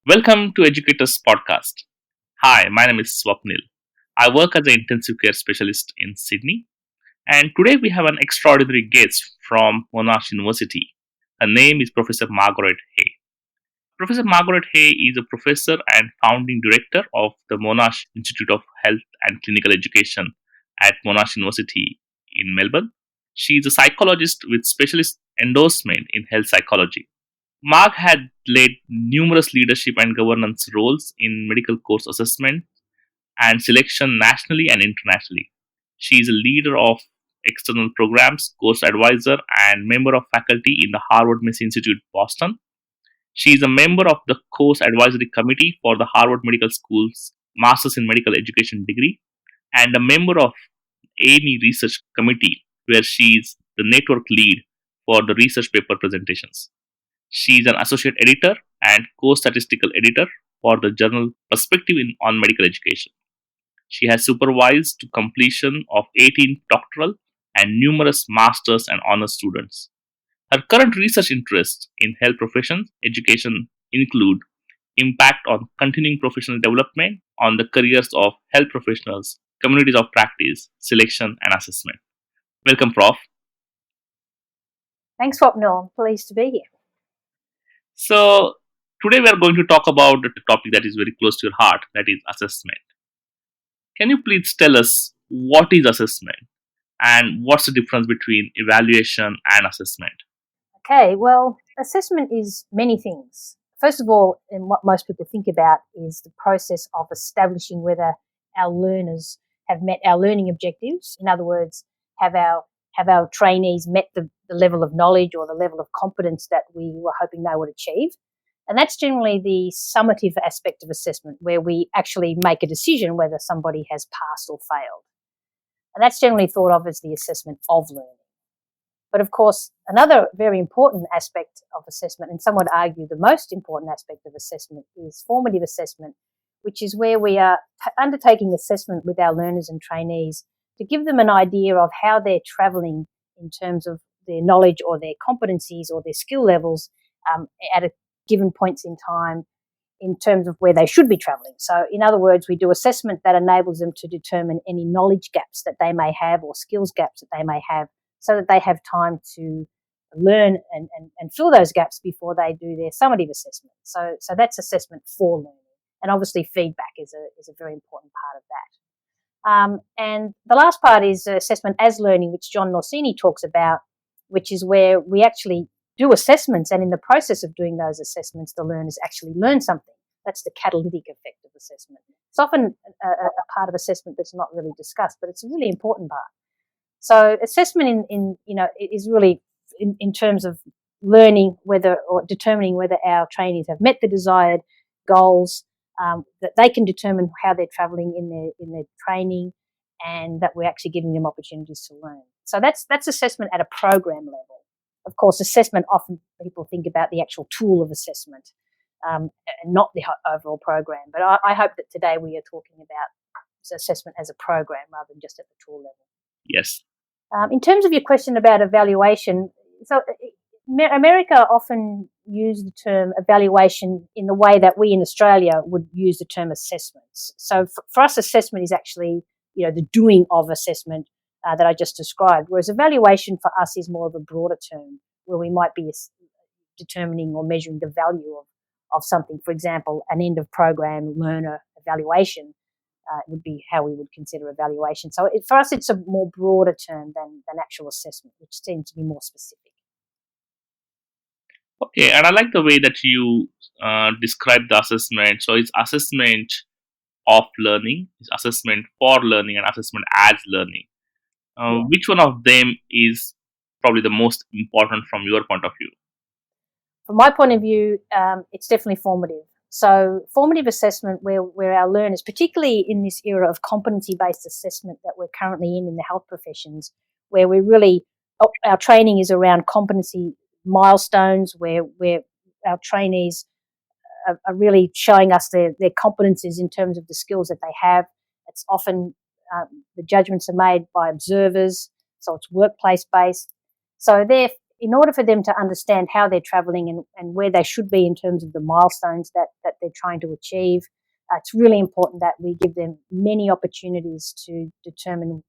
Welcome to Educator's podcast. Hi, my name is Swapnil. I work as an intensive care specialist in Sydney, and today we have an extraordinary guest from Monash University. Her name is Professor Margaret Hay. Professor Margaret Hay is a professor and founding director of the Monash Institute of Health and Clinical Education at Monash University in Melbourne. She is a psychologist with specialist endorsement in health psychology. Mark had led numerous leadership and governance roles in medical course assessment and selection nationally and internationally. She is a leader of external programs, course advisor, and member of faculty in the Harvard Messi Institute, Boston. She is a member of the course advisory committee for the Harvard Medical School's Masters in Medical Education degree and a member of any research committee where she is the network lead for the research paper presentations. She is an associate editor and co-statistical editor for the journal Perspective on Medical Education. She has supervised to completion of 18 doctoral and numerous masters and honors students. Her current research interests in health professions education include impact on continuing professional development on the careers of health professionals, communities of practice, selection, and assessment. Welcome, Prof. Thanks, Swapnil. I'm pleased to be here. So, today we are going to talk about a topic that is very close to your heart, that is assessment. Can you please tell us what is assessment and what's the difference between evaluation and assessment? Okay, well, assessment is many things. First of all, and what most people think about is the process of establishing whether our learners have met our learning objectives. In other words, have our trainees met the level of knowledge or the level of competence that we were hoping they would achieve. And that's generally the summative aspect of assessment, where we actually make a decision whether somebody has passed or failed. And that's generally thought of as the assessment of learning. But of course, another very important aspect of assessment, and some would argue the most important aspect of assessment, is formative assessment, which is where we are undertaking assessment with our learners and trainees to give them an idea of how they're travelling in terms of their knowledge or their competencies or their skill levels at a given points in time in terms of where they should be travelling. So in other words, we do assessment that enables them to determine any knowledge gaps that they may have or skills gaps that they may have so that they have time to learn and fill those gaps before they do their summative assessment. So that's assessment for learning. And obviously feedback is a very important part of that. And the last part is assessment as learning, which John Norsini talks about, which is where we actually do assessments, and in the process of doing those assessments, the learners actually learn something. That's the catalytic effect of assessment. It's often a part of assessment that's not really discussed, but it's a really important part. So assessment is really in terms of learning whether or determining whether our trainees have met the desired goals, that they can determine how they're travelling in their training, and that we're actually giving them opportunities to learn. So that's assessment at a program level. Of course, assessment, often people think about the actual tool of assessment and not the overall program. But I hope that today we are talking about assessment as a program rather than just at the tool level. Yes. In terms of your question about evaluation, so America often use the term evaluation in the way that we in Australia would use the term assessments. So for us, assessment is actually, the doing of assessment that I just described, whereas evaluation for us is more of a broader term where we might be determining or measuring the value of something. For example, an end of program learner evaluation would be how we would consider evaluation. So for us, it's a more broader term than actual assessment, which tends to be more specific. Okay, and I like the way that you describe the assessment. So it's assessment of learning, it's assessment for learning, and assessment as learning. Which one of them is probably the most important from your point of view? From my point of view, it's definitely formative. So formative assessment where our learners, particularly in this era of competency-based assessment that we're currently in the health professions, where our training is around competency milestones, where our trainees are really showing us their competencies in terms of the skills that they have. It's often the judgments are made by observers, so it's workplace-based. So in order for them to understand how they're travelling and where they should be in terms of the milestones that they're trying to achieve, it's really important that we give them many opportunities to determine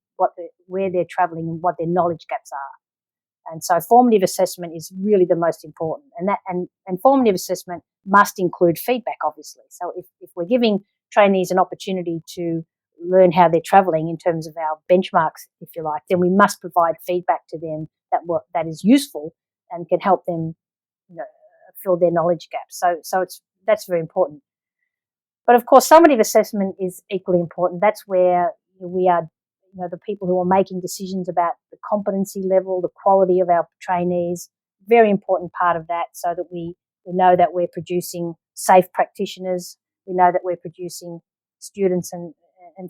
where they're travelling and what their knowledge gaps are. And so formative assessment is really the most important. And formative assessment must include feedback, obviously. So if we're giving trainees an opportunity to learn how they're travelling in terms of our benchmarks, if you like, then we must provide feedback to them that is useful and can help them, fill their knowledge gaps. So that's very important. But of course, summative assessment is equally important. That's where we are, the people who are making decisions about the competency level, the quality of our trainees. Very important part of that, so that we know that we're producing safe practitioners. We know that we're producing students and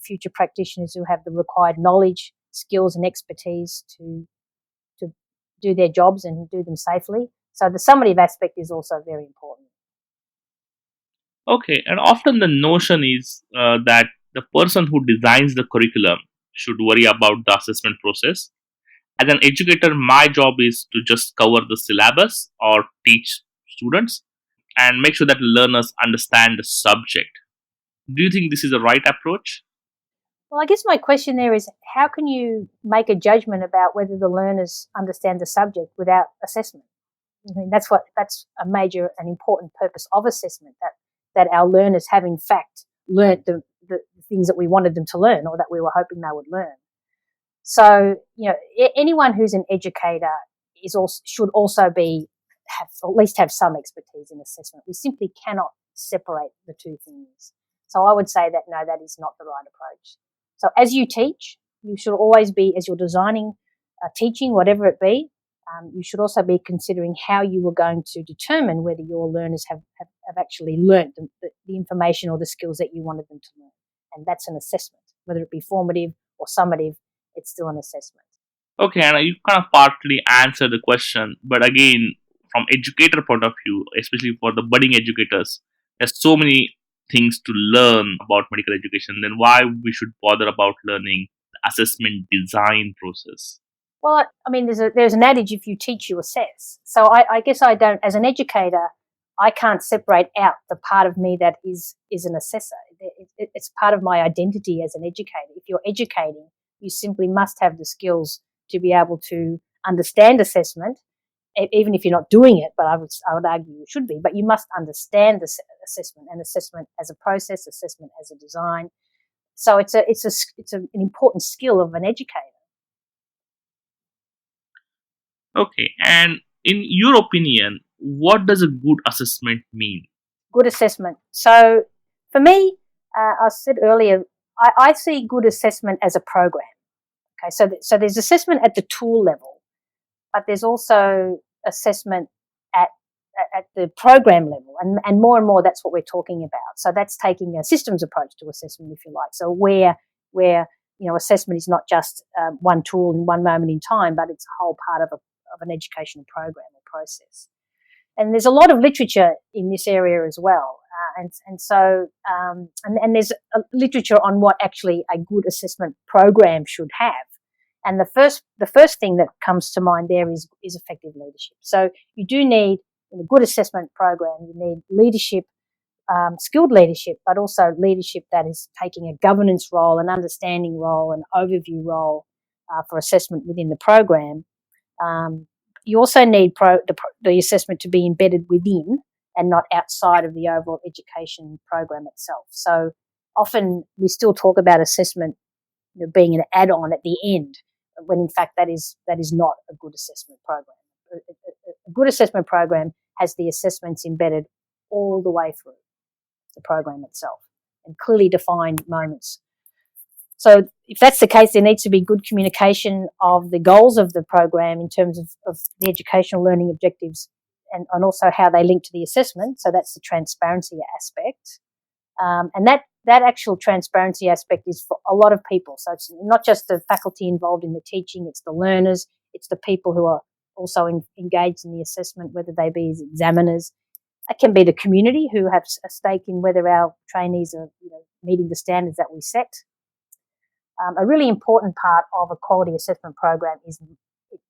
future practitioners who have the required knowledge, skills, and expertise to do their jobs and do them safely. So the summative aspect is also very important. Okay, and often the notion is that the person who designs the curriculum should worry about the assessment process. As an educator, my job is to just cover the syllabus or teach students and make sure that learners understand the subject. Do you think this is the right approach? Well, I guess my question there is, how can you make a judgment about whether the learners understand the subject without assessment? I mean, that's a major and important purpose of assessment, that our learners have in fact learnt the things that we wanted them to learn or that we were hoping they would learn. So, anyone who's an educator should also at least have some expertise in assessment. We simply cannot separate the two things. So I would say that no, that is not the right approach. So as you teach, you should always be, as you're designing teaching, whatever it be, you should also be considering how you are going to determine whether your learners have actually learnt the information or the skills that you wanted them to learn. And that's an assessment, whether it be formative or summative, it's still an assessment. Okay, and you kind of partly answered the question, but again, from educator point of view, especially for the budding educators, there's so many things to learn about medical education. Then why we should bother about learning the assessment design process? Well, I mean, there's an adage: if you teach, you assess. So I guess I don't, as an educator, I can't separate out the part of me that is an assessor. It's part of my identity as an educator. If you're educating, you simply must have the skills to be able to understand assessment, even if you're not doing it. But I would argue you should be. But you must understand the assessment, and assessment as a process, assessment as a design. So it's an important skill of an educator. Okay, and in your opinion, what does a good assessment mean? Good assessment. So for me, I said earlier, I see good assessment as a program. Okay, so there's assessment at the tool level, but there's also assessment at the program level, and more that's what we're talking about. So that's taking a systems approach to assessment, if you like. So where assessment is not just one tool in one moment in time, but it's a whole part of an educational program or process. And there's a lot of literature in this area as well, and there's a literature on what actually a good assessment program should have. And the first thing that comes to mind there is effective leadership. So you do need, in a good assessment program, you need leadership, skilled leadership, but also leadership that is taking a governance role, an understanding role, an overview role for assessment within the program. You also need the assessment to be embedded within and not outside of the overall education program itself. So often we still talk about assessment being an add-on at the end, when in fact that is not a good assessment program. A good assessment program has the assessments embedded all the way through the program itself and clearly defined moments. So if that's the case, there needs to be good communication of the goals of the program in terms of the educational learning objectives and also how they link to the assessment. So that's the transparency aspect. And that actual transparency aspect is for a lot of people. So it's not just the faculty involved in the teaching, it's the learners, it's the people who are also engaged in the assessment, whether they be as examiners. It can be the community who have a stake in whether our trainees are meeting the standards that we set. A really important part of a quality assessment program is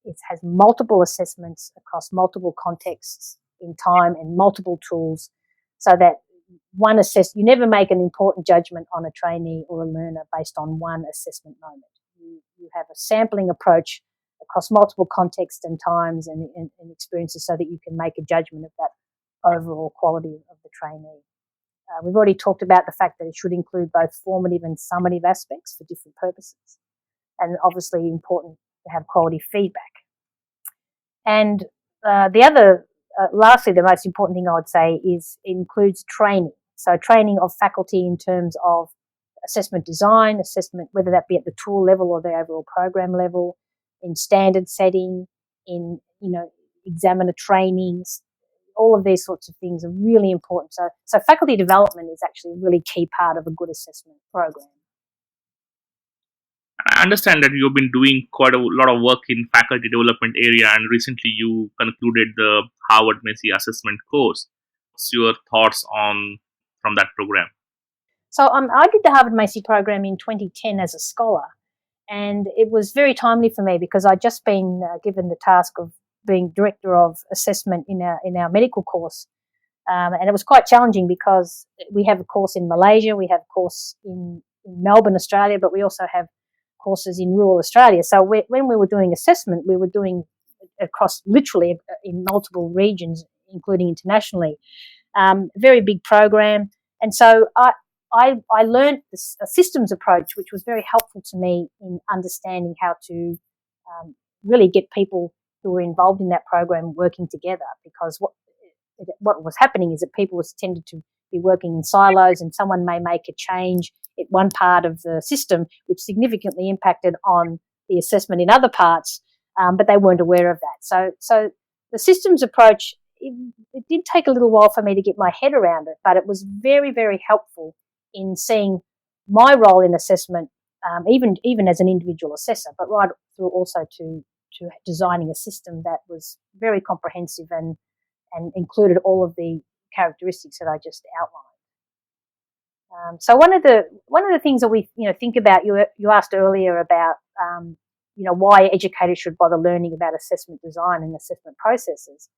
it has multiple assessments across multiple contexts in time and multiple tools, so that you never make an important judgment on a trainee or a learner based on one assessment moment. You have a sampling approach across multiple contexts and times and experiences, so that you can make a judgment of that overall quality of the trainee. We've already talked about the fact that it should include both formative and summative aspects for different purposes, and obviously important to have quality feedback. And lastly, the most important thing I would say includes training. So training of faculty in terms of assessment design, assessment, whether that be at the tool level or the overall program level, in standard setting, in examiner trainings. All of these sorts of things are really important. So faculty development is actually a really key part of a good assessment program. I understand that you've been doing quite a lot of work in faculty development area, and recently you concluded the Harvard Messi assessment course. What's your thoughts on from that program? So I did the Harvard Macy program in 2010 as a scholar, and it was very timely for me because I'd just been given the task of being director of assessment in our medical course, and it was quite challenging because we have a course in Malaysia, we have a course in Melbourne, Australia, but we also have courses in rural Australia. So when we were doing assessment, we were doing across literally in multiple regions, including internationally. Very big program, and so I learned a systems approach, which was very helpful to me in understanding how to really get people who were involved in that program working together. Because what was happening is that people tended to be working in silos, and someone may make a change at one part of the system, which significantly impacted on the assessment in other parts, but they weren't aware of that. So the systems approach, it did take a little while for me to get my head around it, but it was very, very helpful in seeing my role in assessment, even as an individual assessor, but right through also to designing a system that was very comprehensive and included all of the characteristics that I just outlined. So one of the things that we think about, you asked earlier about why educators should bother learning about assessment design and assessment processes,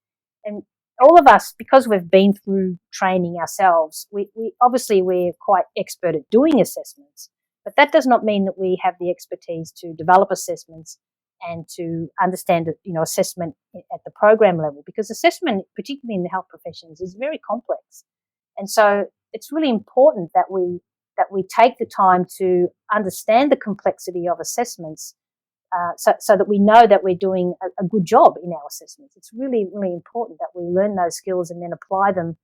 and all of us, because we've been through training ourselves, we obviously we're quite expert at doing assessments, but that does not mean that we have the expertise to develop assessments and to understand assessment at the program level, because assessment, particularly in the health professions, is very complex. And so it's really important that we take the time to understand the complexity of assessments, so that we know that we're doing a good job in our assessments. It's really, really important that we learn those skills and then apply them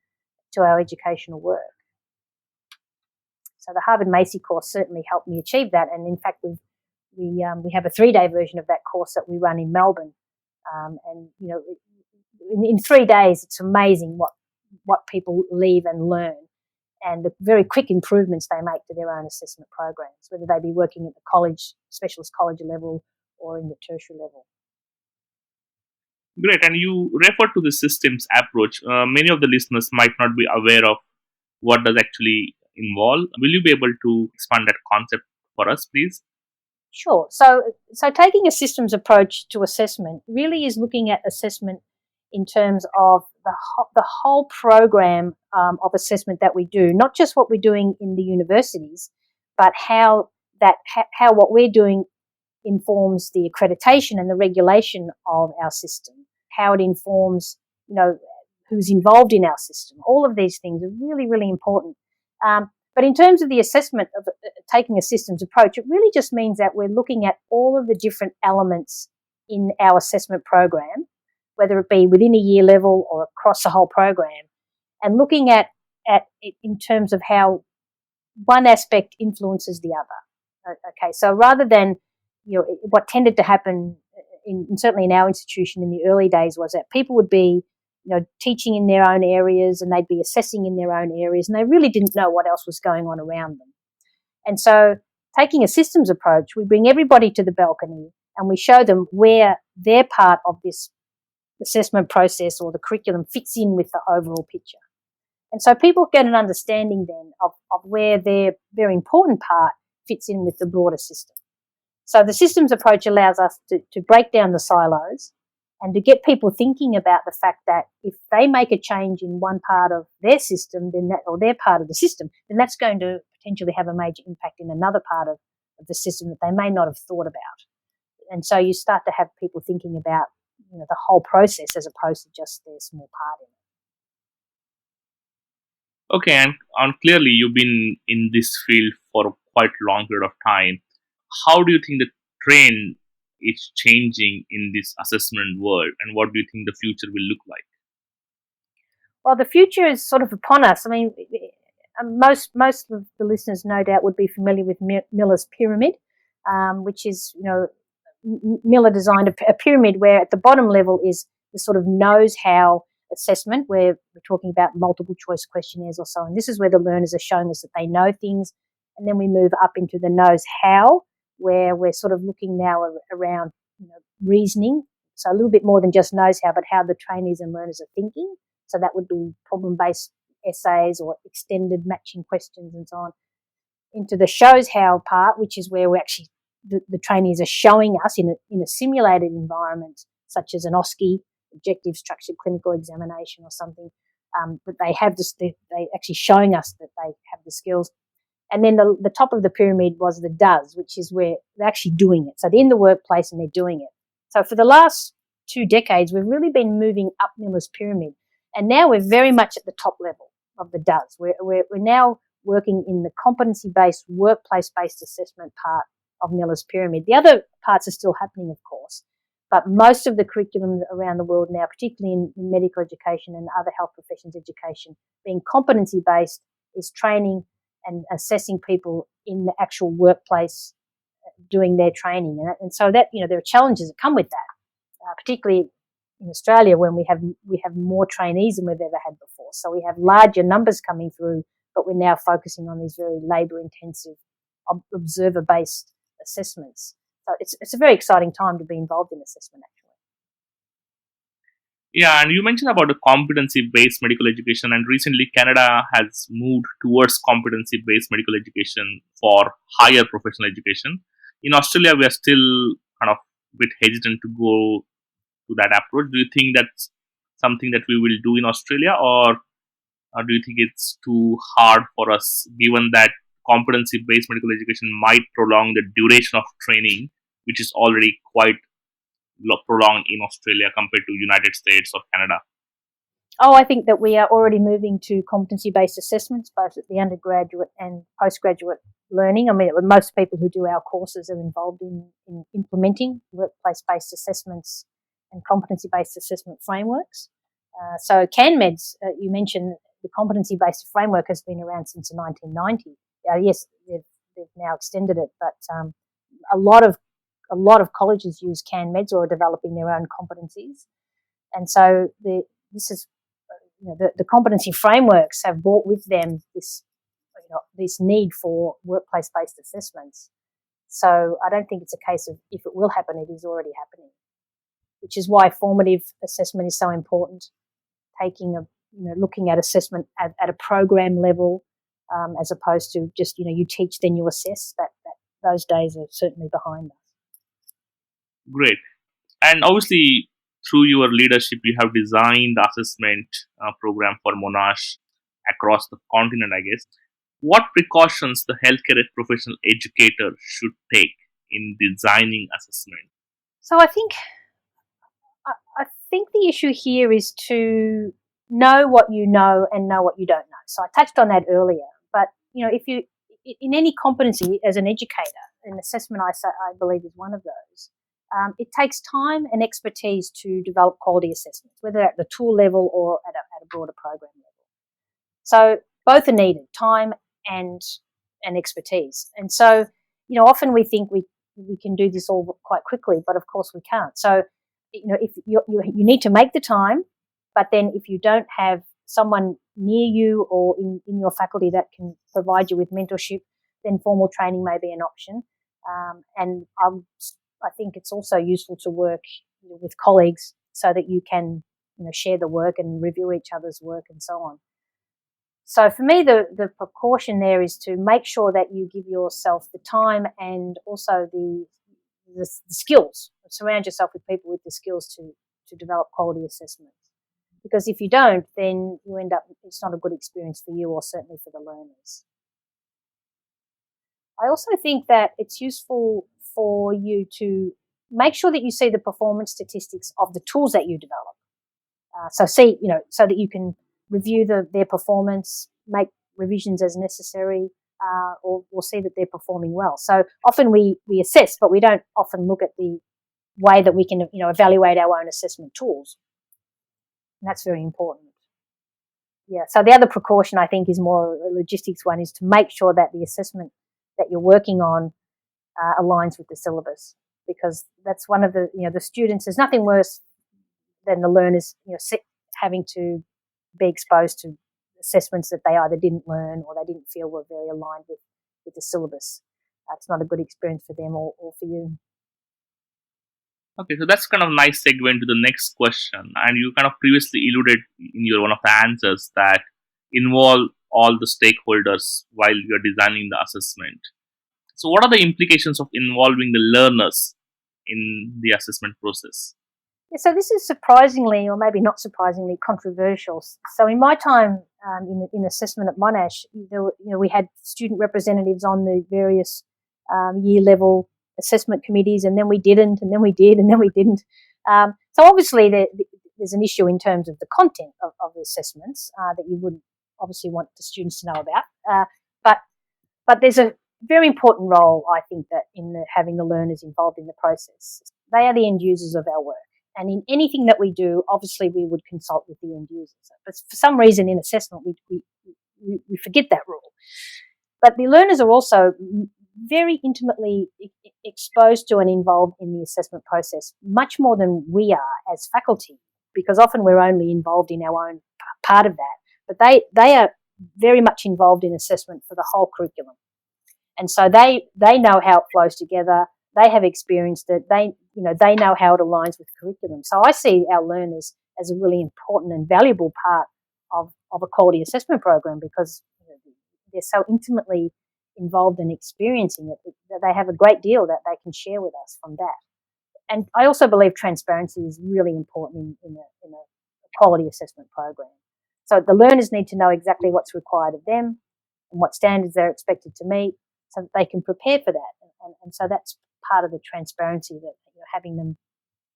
to our educational work. So the Harvard Macy course certainly helped me achieve that, and in fact we have a 3-day version of that course that we run in Melbourne, and in 3 days it's amazing what people leave and learn, and the very quick improvements they make to their own assessment programs, whether they be working at the college, specialist college level, or in the tertiary level. Great, and you refer to the systems approach. Many of the listeners might not be aware of what does actually involve. Will you be able to expand that concept for us, please? Sure. So taking a systems approach to assessment really is looking at assessment in terms of the whole program of assessment that we do, not just what we're doing in the universities, but how what we're doing informs the accreditation and the regulation of our system, how it informs, who's involved in our system. All of these things are really, really important. But in terms of the assessment of taking a systems approach, it really just means that we're looking at all of the different elements in our assessment program, whether it be within a year level or across the whole program, and looking at it in terms of how one aspect influences the other. Okay, so rather than what tended to happen certainly in our institution in the early days was that people would be teaching in their own areas, and they'd be assessing in their own areas, and they really didn't know what else was going on around them. And so taking a systems approach, we bring everybody to the balcony and we show them where their part of this assessment process or the curriculum fits in with the overall picture. And so people get an understanding then of where their very important part fits in with the broader system. So the systems approach allows us to break down the silos and to get people thinking about the fact that if they make a change in one part of their system, then that, or their part of the system, then that's going to potentially have a major impact in another part of the system that they may not have thought about. And so you start to have people thinking about, the whole process as opposed to just their small part in it. Okay, and clearly you've been in this field for a quite long period of time. How do you think the trend is changing in this assessment world, and what do you think the future will look like? Well, the future is sort of upon us. I mean, most of the listeners, no doubt, would be familiar with Miller's pyramid, which is, Miller designed a pyramid where at the bottom level is the sort of knows how assessment, where we're talking about multiple choice questionnaires or so on. This is where the learners are showing us that they know things, and then we move up into the knows how, where we're sort of looking now around, reasoning. So a little bit more than just knows how, but how the trainees and learners are thinking. So that would be problem-based essays or extended matching questions and so on. Into the shows how part, which is where we actually the trainees are showing us in a simulated environment, such as an OSCE, objective structured clinical examination or something, that they have this. They actually showing us that they have the skills. And then the top of the pyramid was the does, which is where they're actually doing it. So they're in the workplace and they're doing it. So for the last 2 decades, we've really been moving up Miller's pyramid. And now we're very much at the top level of the does. We're now working in the competency-based, workplace-based assessment part of Miller's pyramid. The other parts are still happening, of course, but most of the curriculum around the world now, particularly in medical education and other health professions education, being competency-based, is training and assessing people in the actual workplace doing their training. And so that, there are challenges that come with that, particularly in Australia when we have more trainees than we've ever had before. So we have larger numbers coming through, but we're now focusing on these very labour-intensive, observer-based assessments. So it's a very exciting time to be involved in assessment, actually. Yeah, and you mentioned about the competency-based medical education, and recently Canada has moved towards competency-based medical education for higher professional education. In Australia, we are still kind of a bit hesitant to go to that approach. Do you think that's something that we will do in Australia, or do you think it's too hard for us, given that competency-based medical education might prolong the duration of training, which is already quite prolonged in Australia compared to United States or Canada? Oh, I think that we are already moving to competency-based assessments, both at the undergraduate and postgraduate learning. I mean, most people who do our courses are involved in implementing workplace-based assessments and competency-based assessment frameworks. So CanMeds, you mentioned the competency-based framework has been around since the 1990s. Yes, they've now extended it, but a lot of colleges use CanMeds or are developing their own competencies. And so this is, the competency frameworks have brought with them this need for workplace-based assessments. So I don't think it's a case of if it will happen, it is already happening, which is why formative assessment is so important. Looking at assessment at a program level, as opposed to just, you teach, then you assess. That those days are certainly behind us. Great. And obviously, through your leadership, you have designed the assessment program for Monash across the continent, I guess. What precautions the healthcare professional educator should take in designing assessment? So I think the issue here is to know what you know and know what you don't know. So I touched on that earlier, but if you in any competency as an educator, an assessment I believe is one of those. It takes time and expertise to develop quality assessments, whether at the tool level or at a broader program level. So both are needed, time and expertise. And so, often we think we can do this all quite quickly, but of course we can't. So, if you need to make the time, but then if you don't have someone near you or in your faculty that can provide you with mentorship, then formal training may be an option. And I think it's also useful to work with colleagues so that you can share the work and review each other's work and so on. So for me, the precaution there is to make sure that you give yourself the time and also the the skills. Surround yourself with people with the skills to develop quality assessments. Because if you don't, then you end up, it's not a good experience for you or certainly for the learners. I also think that it's useful for you to make sure that you see the performance statistics of the tools that you develop. So so that you can review their performance, make revisions as necessary, or see that they're performing well. So often we assess, but we don't often look at the way that we can, evaluate our own assessment tools. And that's very important. Yeah. So the other precaution I think is more a logistics one, is to make sure that the assessment that you're working on aligns with the syllabus, because that's one of the students. There's nothing worse than the learners, having to be exposed to assessments that they either didn't learn or they didn't feel were very aligned with the syllabus. It's not a good experience for them or for you. Okay, so that's kind of a nice segue into the next question. And you kind of previously alluded in your one of the answers that involve all the stakeholders while you're designing the assessment. So, what are the implications of involving the learners in the assessment process? Yeah, so this is surprisingly, or maybe not surprisingly, controversial. So in my time in assessment at Monash, we had student representatives on the various year level assessment committees, and then we didn't, and then we did, and then we didn't. So obviously there's an issue in terms of the content of the assessments that you would obviously want the students to know about. But there's a very important role, I think, that in having the learners involved in the process. They are the end users of our work. And in anything that we do, obviously we would consult with the end users. But for some reason in assessment, we forget that rule. But the learners are also very intimately exposed to and involved in the assessment process, much more than we are as faculty, because often we're only involved in our own part of that. But they are very much involved in assessment for the whole curriculum. And so they know how it flows together. They have experienced it. They know how it aligns with curriculum. So I see our learners as a really important and valuable part of a quality assessment program, because they're so intimately involved in experiencing it that they have a great deal that they can share with us from that. And I also believe transparency is really important in a quality assessment program. So the learners need to know exactly what's required of them and what standards they're expected to meet, so that they can prepare for that. And so that's part of the transparency, that having them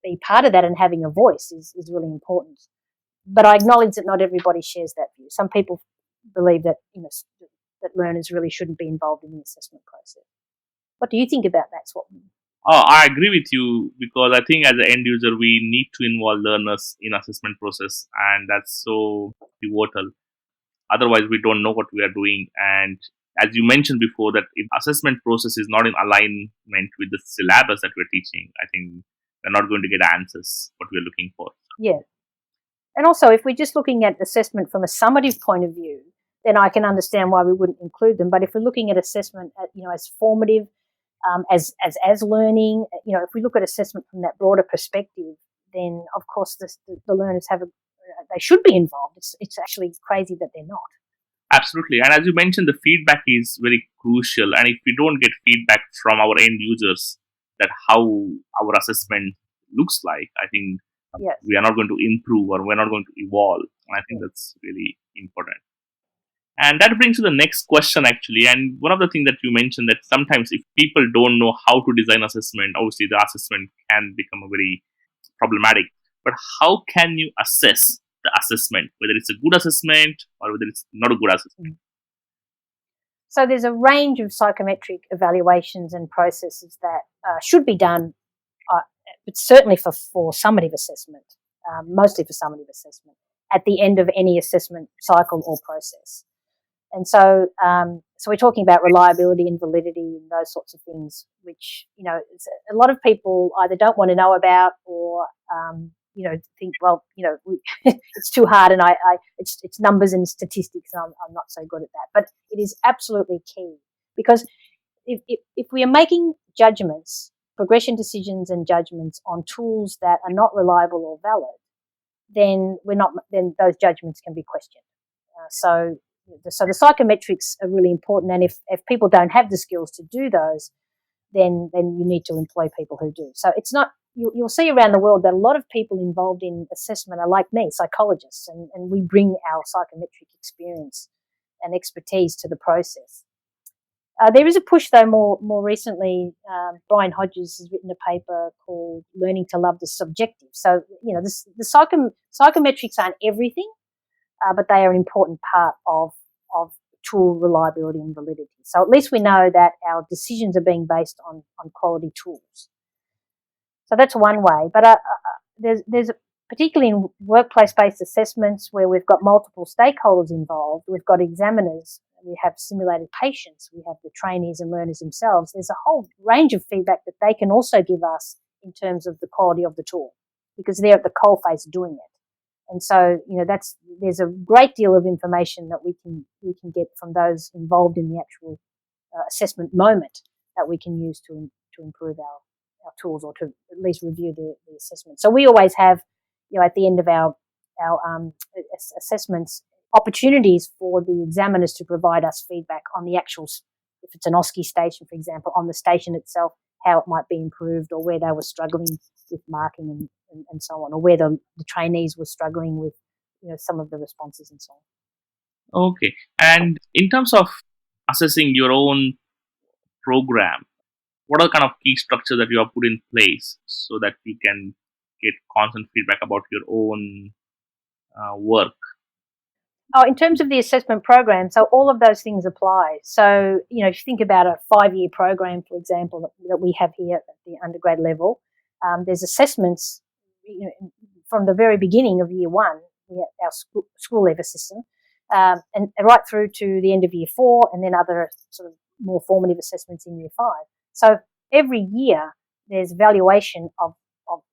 be part of that and having a voice is really important. But I acknowledge that not everybody shares that view. Some people believe that that learners really shouldn't be involved in the assessment process. What do you think about that, Swapnil? Oh, I agree with you, because I think as an end user we need to involve learners in assessment process, and that's so pivotal. Otherwise, we don't know what we are doing. And as you mentioned before, that if assessment process is not in alignment with the syllabus that we're teaching, I think we're not going to get answers what we're looking for. Yeah. And also, if we're just looking at assessment from a summative point of view, then I can understand why we wouldn't include them. But if we're looking at assessment, as formative, as learning, if we look at assessment from that broader perspective, then of course the learners they should be involved. It's actually crazy that they're not. Absolutely. And as you mentioned, the feedback is very crucial. And if we don't get feedback from our end users that how our assessment looks like, I think Yes. we are not going to improve, or we're not going to evolve. And I think Yeah. that's really important. And that brings to the next question, actually. And one of the things that you mentioned, that sometimes if people don't know how to design assessment, obviously the assessment can become a very problematic. But how can you assess the assessment, whether it's a good assessment or whether it's not a good assessment? So there's a range of psychometric evaluations and processes that should be done, but certainly for summative assessment, mostly for summative assessment, at the end of any assessment cycle or process. And so we're talking about reliability and validity and those sorts of things, which, a lot of people either don't want to know about, or, think, well, it's too hard, and it's numbers and statistics, and I'm not so good at that. But it is absolutely key, because if we are making judgments, progression decisions and judgments on tools that are not reliable or valid, then those judgments can be questioned. So the psychometrics are really important, and if people don't have the skills to do those, then you need to employ people who do. So it's not, you'll see around the world that a lot of people involved in assessment are like me, psychologists, and we bring our psychometric experience and expertise to the process. There is a push, though, more recently. Brian Hodges has written a paper called "Learning to Love the Subjective." So, the psychometrics aren't everything, but they are an important part of tool reliability and validity. So at least we know that our decisions are being based on quality tools. So that's one way. But there's particularly in workplace-based assessments where we've got multiple stakeholders involved. We've got examiners, we have simulated patients, we have the trainees and learners themselves. There's a whole range of feedback that they can also give us in terms of the quality of the tool, because they're at the coalface doing it. And so, there's a great deal of information that we can get from those involved in the actual assessment moment that we can use to improve our tools, or to at least review the assessment. So we always have, at the end of our assessments, opportunities for the examiners to provide us feedback on the actual, if it's an OSCE station, for example, on the station itself, how it might be improved, or where they were struggling with marking and so on, or where the trainees were struggling with, some of the responses and so on. Okay. And in terms of assessing your own program, what are the kind of key structures that you have put in place so that you can get constant feedback about your own work? Oh, in terms of the assessment program, so all of those things apply. So, if you think about a 5-year program, for example, that we have here at the undergrad level, there's assessments, from the very beginning of year one, we have our school level system, and right through to the end of year 4, and then other sort of more formative assessments in year 5. So every year there's evaluation of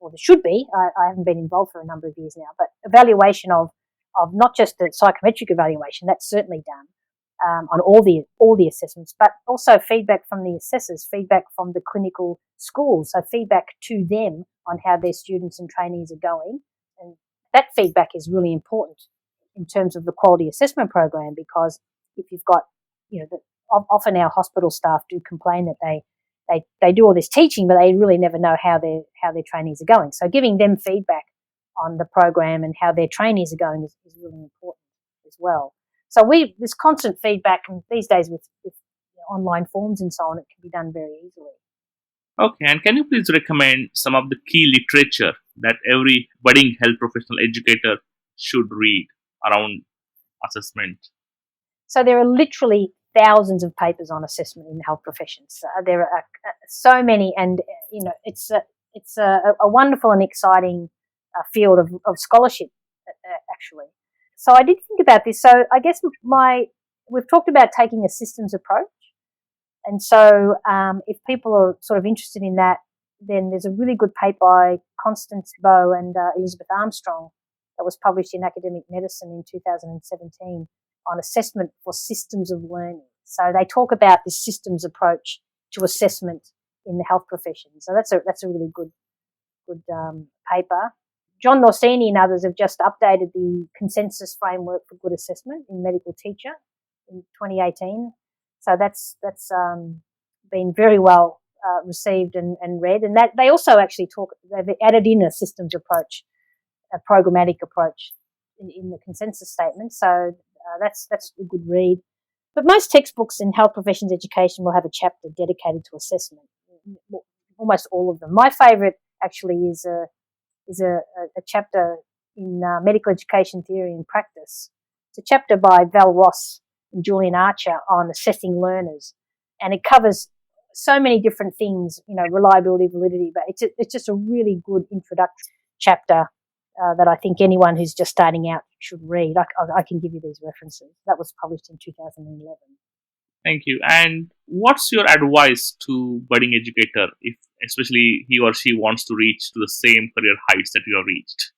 or there should be, I haven't been involved for a number of years now, but evaluation of not just the psychometric evaluation, that's certainly done on all the assessments, but also feedback from the assessors, feedback from the clinical schools, so feedback to them on how their students and trainees are going. And that feedback is really important in terms of the quality assessment program, because if you've got, often our hospital staff do complain that they do all this teaching, but they really never know how their trainees are going. So giving them feedback on the program and how their trainees are going is really important as well. So there's constant feedback, and these days with online forms and so on, it can be done very easily. Okay, and can you please recommend some of the key literature that every budding health professional educator should read around assessment? So there are literally thousands of papers on assessment in health professions. There are so many, and it's a wonderful and exciting field of scholarship, actually. So I did think about this. So I guess we've talked about taking a systems approach, and so if people are sort of interested in that, then there's a really good paper by Constance Bowe and Elizabeth Armstrong that was published in Academic Medicine in 2017 on assessment for systems of learning. So they talk about this systems approach to assessment in the health profession. So that's a really good paper. John Norsini and others have just updated the consensus framework for good assessment in medical teacher in 2018. So that's been very well received and read. And that they also actually they've added in a systems approach, a programmatic approach in the consensus statement. So that's a good read. But most textbooks in health professions education will have a chapter dedicated to assessment. Almost all of them. My favourite actually is a chapter in medical education theory and practice. It's a chapter by Val Ross and Julian Archer on assessing learners, and it covers so many different things, reliability, validity, but it's just a really good introductory chapter that I think anyone who's just starting out should read. I can give you these references. That was published in 2011. Thank you. And what's your advice to budding educator, if especially he or she wants to reach to the same career heights that you have reached?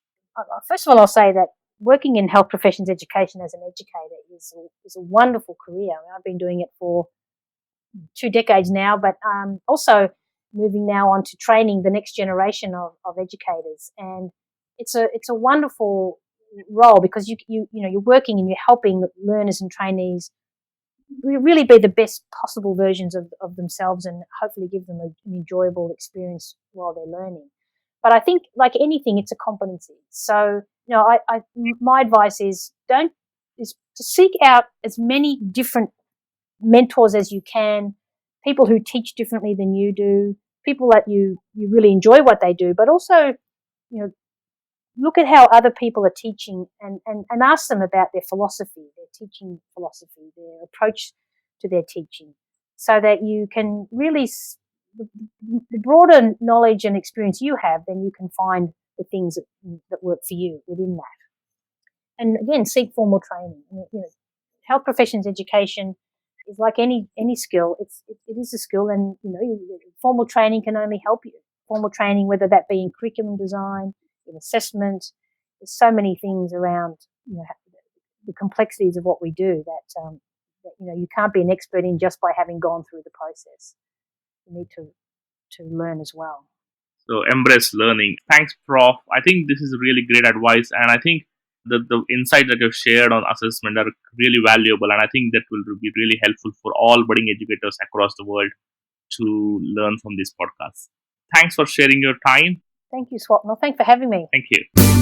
First of all, I'll say that working in health professions education as an educator is a wonderful career. I mean, I've been doing it for 2 decades now, but also moving now on to training the next generation of educators, and it's a wonderful role, because you're working and you're helping learners and trainees really be the best possible versions of themselves and hopefully give them an enjoyable experience while they're learning. But I think, like anything, it's a competency. So, my advice is to seek out as many different mentors as you can, people who teach differently than you do, people that you really enjoy what they do, but also, you know, look at how other people are teaching and ask them about their philosophy, their teaching philosophy, their approach to their teaching, so that you can really, the broader knowledge and experience you have, then you can find the things that work for you within that. And again, seek formal training. Health professions education is like any skill. It is a skill, and formal training can only help you. Formal training, whether that be in curriculum design, in assessment, there's so many things around the complexities of what we do that you can't be an expert in just by having gone through the process. You need to learn as well. So embrace learning. Thanks, Prof. I think this is really great advice, and I think the insight that you've shared on assessment are really valuable, and I think that will be really helpful for all budding educators across the world to learn from this podcast. Thanks for sharing your time. Thank you, Swapnil. Thanks for having me. Thank you.